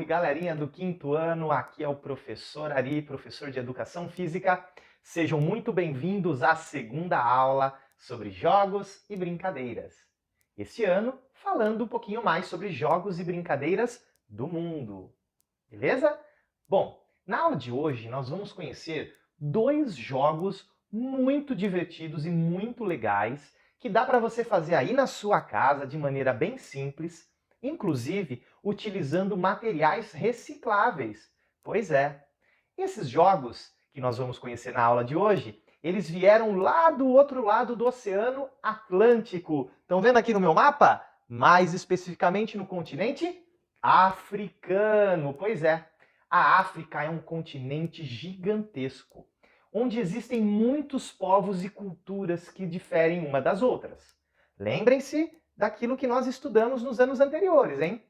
galerinha do quinto ano, aqui é o professor Ari, professor de Educação Física. Sejam muito bem-vindos à segunda aula sobre jogos e brincadeiras. Este ano, falando um pouquinho mais sobre jogos e brincadeiras do mundo. Beleza? Bom, na aula de hoje nós vamos conhecer dois jogos muito divertidos e muito legais que dá para você fazer aí na sua casa de maneira bem simples, inclusive utilizando materiais recicláveis. Pois é, esses jogos que nós vamos conhecer na aula de hoje, eles vieram lá do outro lado do Oceano Atlântico. Estão vendo aqui no meu mapa? Mais especificamente no continente africano. Pois é, a África é um continente gigantesco, onde existem muitos povos e culturas que diferem uma das outras. Lembrem-se daquilo que nós estudamos nos anos anteriores, hein?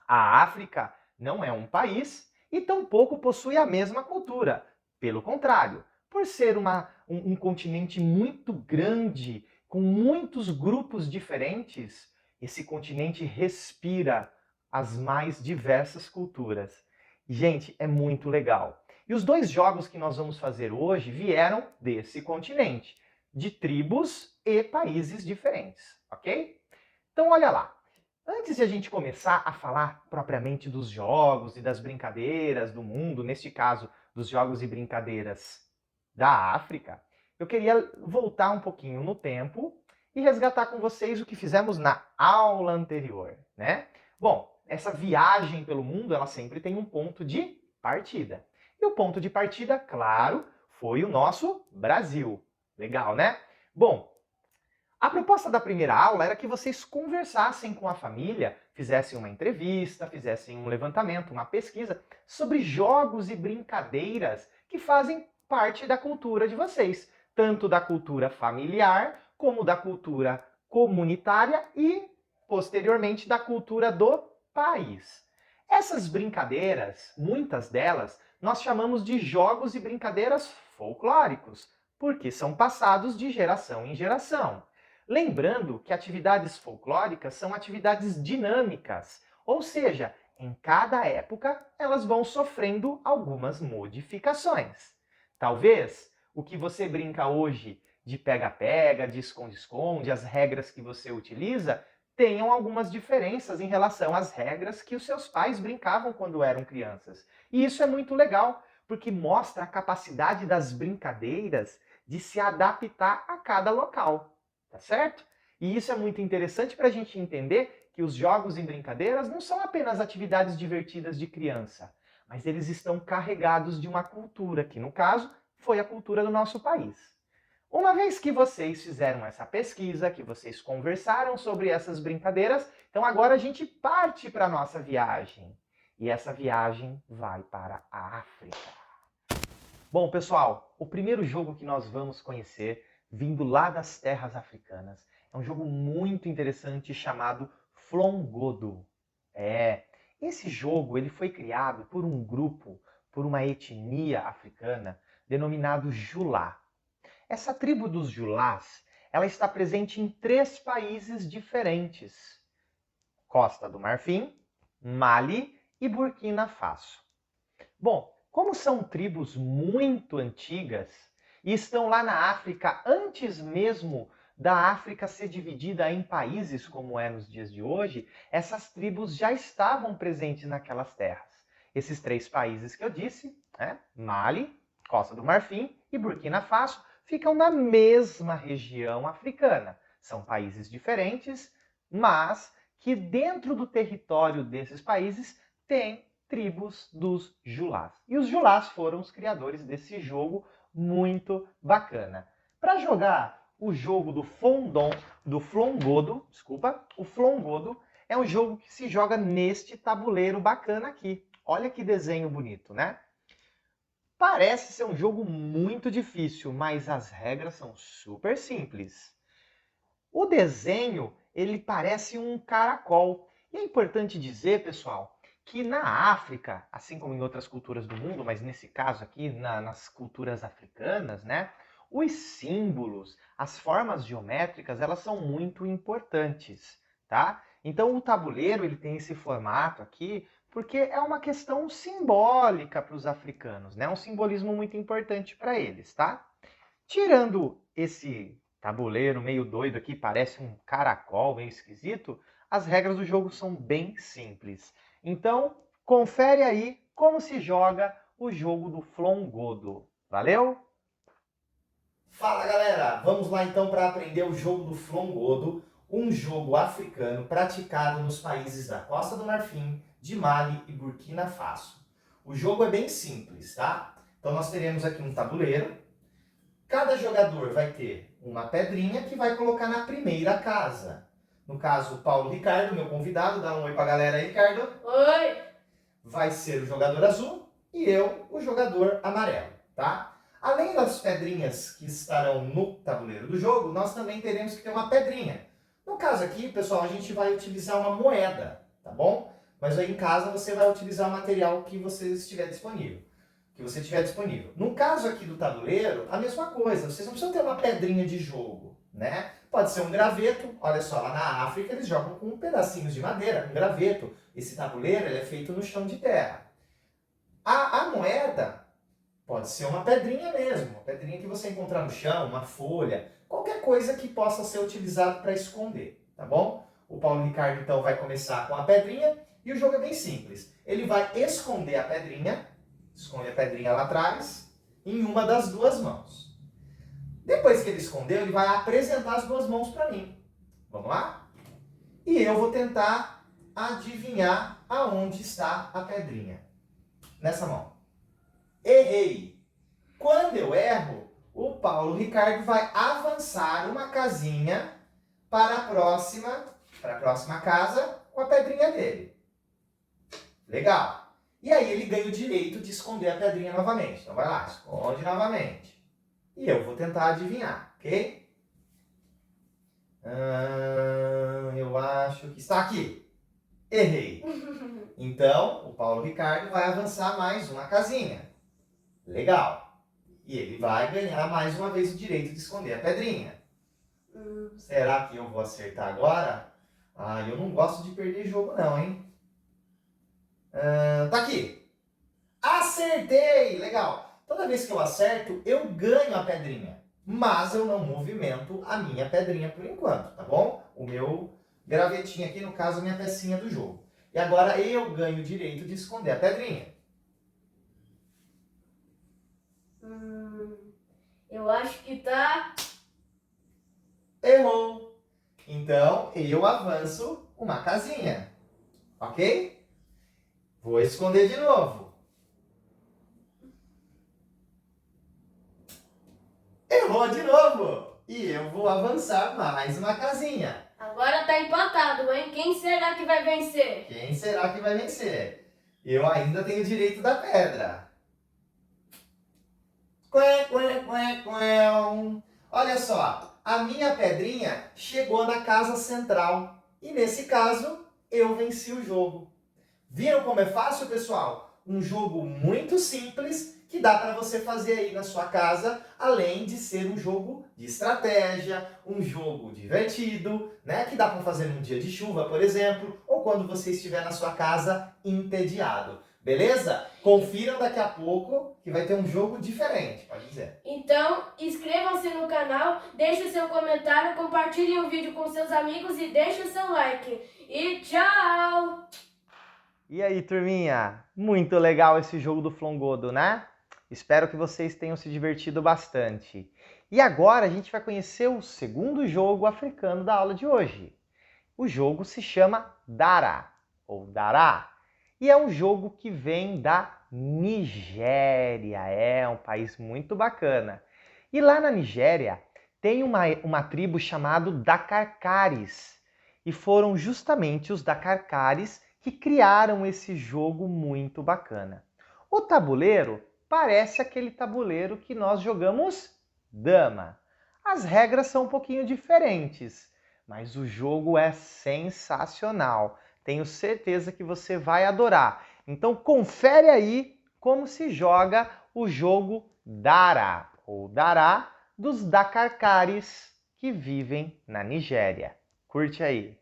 A África não é um país e tampouco possui a mesma cultura. Pelo contrário, por ser um continente muito grande, com muitos grupos diferentes, esse continente respira as mais diversas culturas. Gente, é muito legal. E os dois jogos que nós vamos fazer hoje vieram desse continente, de tribos e países diferentes, ok? Então, olha lá. Antes de a gente começar a falar propriamente dos jogos e das brincadeiras do mundo, neste caso, dos jogos e brincadeiras da África, eu queria voltar um pouquinho no tempo e resgatar com vocês o que fizemos na aula anterior, né? Bom, essa viagem pelo mundo, ela sempre tem um ponto de partida. E o ponto de partida, claro, foi o nosso Brasil. Legal, né? Bom, a proposta da primeira aula era que vocês conversassem com a família, fizessem uma entrevista, fizessem um levantamento, uma pesquisa sobre jogos e brincadeiras que fazem parte da cultura de vocês, tanto da cultura familiar, como da cultura comunitária e, posteriormente, da cultura do país. Essas brincadeiras, muitas delas, nós chamamos de jogos e brincadeiras folclóricos, porque são passados de geração em geração. Lembrando que atividades folclóricas são atividades dinâmicas, ou seja, em cada época elas vão sofrendo algumas modificações. Talvez o que você brinca hoje de pega-pega, de esconde-esconde, as regras que você utiliza, tenham algumas diferenças em relação às regras que os seus pais brincavam quando eram crianças. E isso é muito legal, porque mostra a capacidade das brincadeiras de se adaptar a cada local. Tá certo? E isso é muito interessante para a gente entender que os jogos e brincadeiras não são apenas atividades divertidas de criança, mas eles estão carregados de uma cultura, que no caso foi a cultura do nosso país. Uma vez que vocês fizeram essa pesquisa, que vocês conversaram sobre essas brincadeiras, então agora a gente parte para a nossa viagem. E essa viagem vai para a África. Bom, pessoal, o primeiro jogo que nós vamos conhecer vindo lá das terras africanas. É um jogo muito interessante chamado Flongodo. Esse jogo ele foi criado por um grupo, por uma etnia africana denominado Julá. Essa tribo dos Julás, ela está presente em 3 países diferentes: Costa do Marfim, Mali e Burkina Faso. Bom, como são tribos muito antigas, e estão lá na África antes mesmo da África ser dividida em países como é nos dias de hoje, essas tribos já estavam presentes naquelas terras. Esses 3 países que eu disse, Mali, Costa do Marfim e Burkina Faso, ficam na mesma região africana. São países diferentes, mas que dentro do território desses países tem tribos dos Julás. E os Julás foram os criadores desse jogo muito bacana. Para jogar o jogo do Flongodo, o Flongodo é um jogo que se joga neste tabuleiro bacana aqui. Olha que desenho bonito, né? Parece ser um jogo muito difícil, mas as regras são super simples. O desenho, ele parece um caracol. E é importante dizer, pessoal, que na África, assim como em outras culturas do mundo, mas nesse caso aqui, nas culturas africanas, né, os símbolos, as formas geométricas, elas são muito importantes, tá? Então o tabuleiro ele tem esse formato aqui porque é uma questão simbólica para os africanos, né? Um simbolismo muito importante para eles, tá? Tirando esse tabuleiro meio doido aqui, parece um caracol meio esquisito, as regras do jogo são bem simples. Então, confere aí como se joga o jogo do Flongodo. Valeu? Fala galera, vamos lá então para aprender o jogo do Flongodo, um jogo africano praticado nos países da Costa do Marfim, de Mali e Burkina Faso. O jogo é bem simples, tá? Então nós teremos aqui um tabuleiro. Cada jogador vai ter uma pedrinha que vai colocar na primeira casa. No caso, o Paulo Ricardo, meu convidado, dá um oi pra galera aí, Ricardo. Oi! Vai ser o jogador azul e eu, o jogador amarelo, tá? Além das pedrinhas que estarão no tabuleiro do jogo, nós também teremos que ter uma pedrinha. No caso aqui, pessoal, a gente vai utilizar uma moeda, tá bom? Mas aí em casa você vai utilizar o material que você estiver disponível. No caso aqui do tabuleiro, a mesma coisa. Vocês não precisam ter uma pedrinha de jogo, né? Pode ser um graveto. Olha só, lá na África eles jogam com pedacinhos de madeira, um graveto. Esse tabuleiro ele é feito no chão de terra. A moeda pode ser uma pedrinha mesmo, uma pedrinha que você encontrar no chão, uma folha, qualquer coisa que possa ser utilizado para esconder, tá bom? O Paulo Ricardo então vai começar com a pedrinha e o jogo é bem simples. Ele vai esconder a pedrinha, esconde a pedrinha lá atrás, em uma das duas mãos. Depois que ele escondeu, ele vai apresentar as duas mãos para mim. Vamos lá? E eu vou tentar adivinhar aonde está a pedrinha. Nessa mão. Errei. Quando eu erro, o Paulo Ricardo vai avançar uma casinha para a próxima casa com a pedrinha dele. Legal. E aí ele ganha o direito de esconder a pedrinha novamente. Então vai lá, esconde novamente. E eu vou tentar adivinhar, ok? Eu acho que está aqui. Errei. Então, o Paulo Ricardo vai avançar mais uma casinha. Legal. E ele vai ganhar mais uma vez o direito de esconder a pedrinha. Será que eu vou acertar agora? Eu não gosto de perder jogo não, hein? Tá aqui. Acertei! Legal. Toda vez que eu acerto, eu ganho a pedrinha. Mas eu não movimento a minha pedrinha por enquanto, tá bom? O meu gravetinho aqui, no caso, a minha pecinha do jogo. E agora eu ganho o direito de esconder a pedrinha. Eu acho que tá... Errou! Então, eu avanço uma casinha. Ok? Vou esconder de novo. Errou de novo! E eu vou avançar mais uma casinha. Agora tá empatado, hein? Quem será que vai vencer? Quem será que vai vencer? Eu ainda tenho o direito da pedra. Olha só, a minha pedrinha chegou na casa central. E nesse caso, eu venci o jogo. Viram como é fácil, pessoal? Um jogo muito simples que dá para você fazer aí na sua casa, além de ser um jogo de estratégia, um jogo divertido, né? Que dá para fazer num dia de chuva, por exemplo, ou quando você estiver na sua casa entediado. Beleza? Confiram daqui a pouco que vai ter um jogo diferente, pode dizer. Então, inscrevam-se no canal, deixem seu comentário, compartilhem o vídeo com seus amigos e deixem o seu like. E tchau! E aí, turminha? Muito legal esse jogo do Flongodo, né? Espero que vocês tenham se divertido bastante. E agora a gente vai conhecer o segundo jogo africano da aula de hoje. O jogo se chama Dara, ou Dará, e é um jogo que vem da Nigéria. É um país muito bacana. E lá na Nigéria tem uma tribo chamada Dakarkaris, e foram justamente os Dakarkaris que criaram esse jogo muito bacana. O tabuleiro parece aquele tabuleiro que nós jogamos dama. As regras são um pouquinho diferentes, mas o jogo é sensacional. Tenho certeza que você vai adorar. Então confere aí como se joga o jogo Dara, ou Dará, dos Dakarkaris que vivem na Nigéria. Curte aí!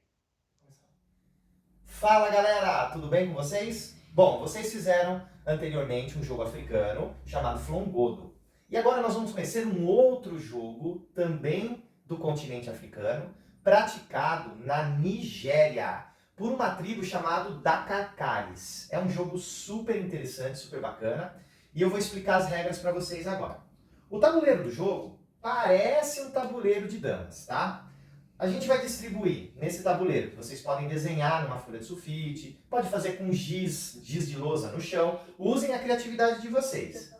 Fala galera, tudo bem com vocês? Bom, vocês fizeram anteriormente um jogo africano chamado Flongodo. E agora nós vamos conhecer um outro jogo, também do continente africano, praticado na Nigéria, por uma tribo chamada Dakakaris. É um jogo super interessante, super bacana, e eu vou explicar as regras para vocês agora. O tabuleiro do jogo parece um tabuleiro de damas, tá? A gente vai distribuir nesse tabuleiro, que vocês podem desenhar numa folha de sulfite, pode fazer com giz de lousa no chão, usem a criatividade de vocês.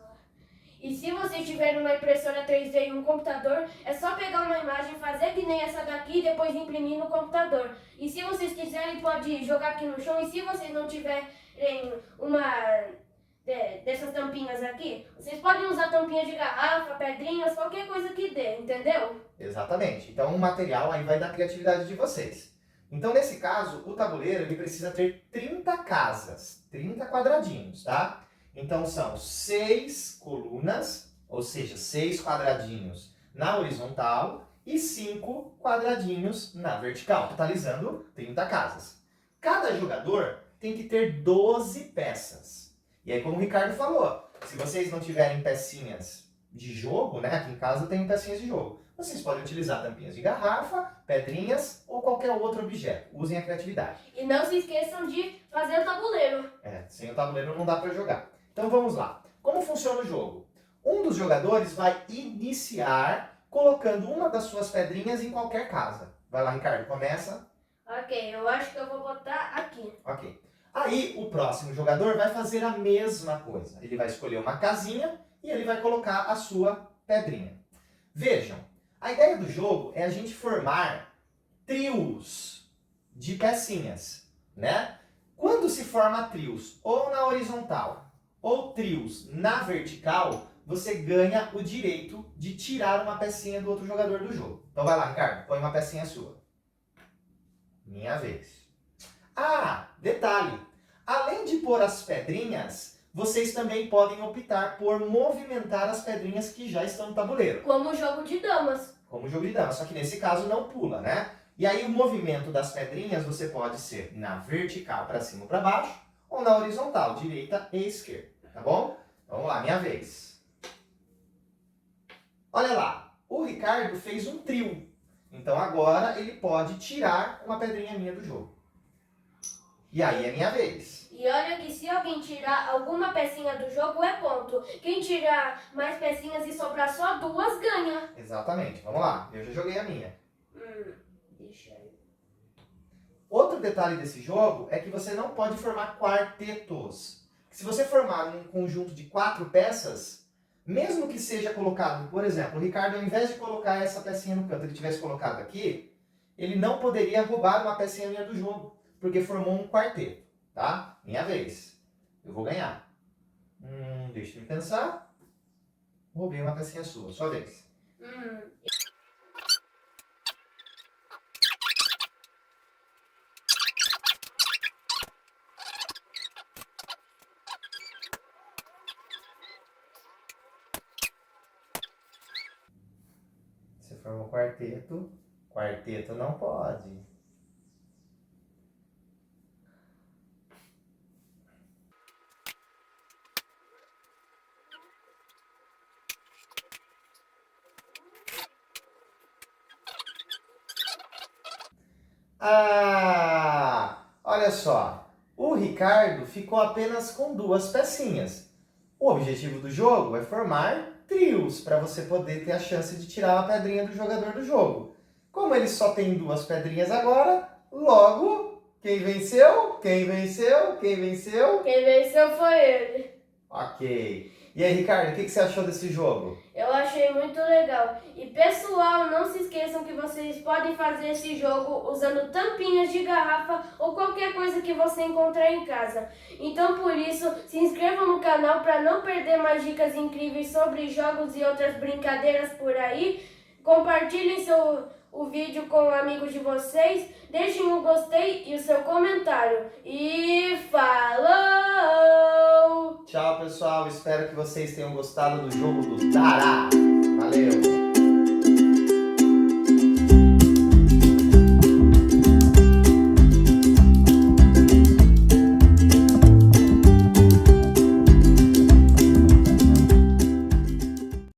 E se vocês tiverem uma impressora 3D e um computador, é só pegar uma imagem, fazer que nem essa daqui e depois imprimir no computador. E se vocês quiserem, pode jogar aqui no chão. E se vocês não tiverem uma dessas tampinhas aqui, vocês podem usar tampinhas de garrafa, pedrinhas, qualquer coisa que dê, entendeu? Exatamente. Então o material aí vai da criatividade de vocês. Então nesse caso, o tabuleiro ele precisa ter 30 casas, 30 quadradinhos, tá? Então são 6 colunas, ou seja, 6 quadradinhos na horizontal e 5 quadradinhos na vertical, totalizando 30 casas. Cada jogador tem que ter 12 peças. E aí, como o Ricardo falou, se vocês não tiverem pecinhas de jogo, né? Aqui em casa eu tenho pecinhas de jogo. Vocês podem utilizar tampinhas de garrafa, pedrinhas ou qualquer outro objeto. Usem a criatividade. E não se esqueçam de fazer o tabuleiro. Sem o tabuleiro não dá para jogar. Então vamos lá. Como funciona o jogo? Um dos jogadores vai iniciar colocando uma das suas pedrinhas em qualquer casa. Vai lá, Ricardo, começa. Ok, eu acho que eu vou botar aqui. Ok. Aí o próximo jogador vai fazer a mesma coisa. Ele vai escolher uma casinha e ele vai colocar a sua pedrinha. Vejam, a ideia do jogo é a gente formar trios de pecinhas, né? Quando se forma trios ou na horizontal ou trios na vertical, você ganha o direito de tirar uma pecinha do outro jogador do jogo. Então vai lá, Ricardo, põe uma pecinha sua. Minha vez. Ah, detalhe. Além de pôr as pedrinhas, vocês também podem optar por movimentar as pedrinhas que já estão no tabuleiro. Como o jogo de damas. Como o jogo de damas, só que nesse caso não pula, né? E aí o movimento das pedrinhas você pode ser na vertical para cima ou para baixo, ou na horizontal, direita e esquerda, tá bom? Vamos lá, minha vez. Olha lá, o Ricardo fez um trio. Então agora ele pode tirar uma pedrinha minha do jogo. E aí é minha vez. E olha que se alguém tirar alguma pecinha do jogo é ponto. Quem tirar mais pecinhas e sobrar só 2 ganha. Exatamente, vamos lá. Eu já joguei a minha. Deixa eu... Outro detalhe desse jogo é que você não pode formar quartetos. Se você formar um conjunto de 4 peças, mesmo que seja colocado, por exemplo, o Ricardo, ao invés de colocar essa pecinha no canto, ele tivesse colocado aqui, ele não poderia roubar uma pecinha minha do jogo, porque formou um quarteto, tá? Minha vez. Eu vou ganhar. Deixa eu pensar. Roubei uma pecinha sua, sua vez. Você formou quarteto. Quarteto não pode. Olha só, o Ricardo ficou apenas com 2 pecinhas. O objetivo do jogo é formar trios, para você poder ter a chance de tirar uma pedrinha do jogador do jogo. Como ele só tem 2 pedrinhas agora, logo, quem venceu? Quem venceu? Quem venceu? Quem venceu foi ele. Ok. E aí, Ricardo, o que você achou desse jogo? Eu achei muito legal. E pessoal, não se esqueçam que vocês podem fazer esse jogo usando tampinhas de garrafa ou qualquer coisa que você encontrar em casa. Então por isso, se inscrevam no canal para não perder mais dicas incríveis sobre jogos e outras brincadeiras por aí. Compartilhem o vídeo com amigos de vocês. Deixem um gostei e o seu comentário. E falou! Tchau, pessoal. Espero que vocês tenham gostado do jogo do Dará. Valeu!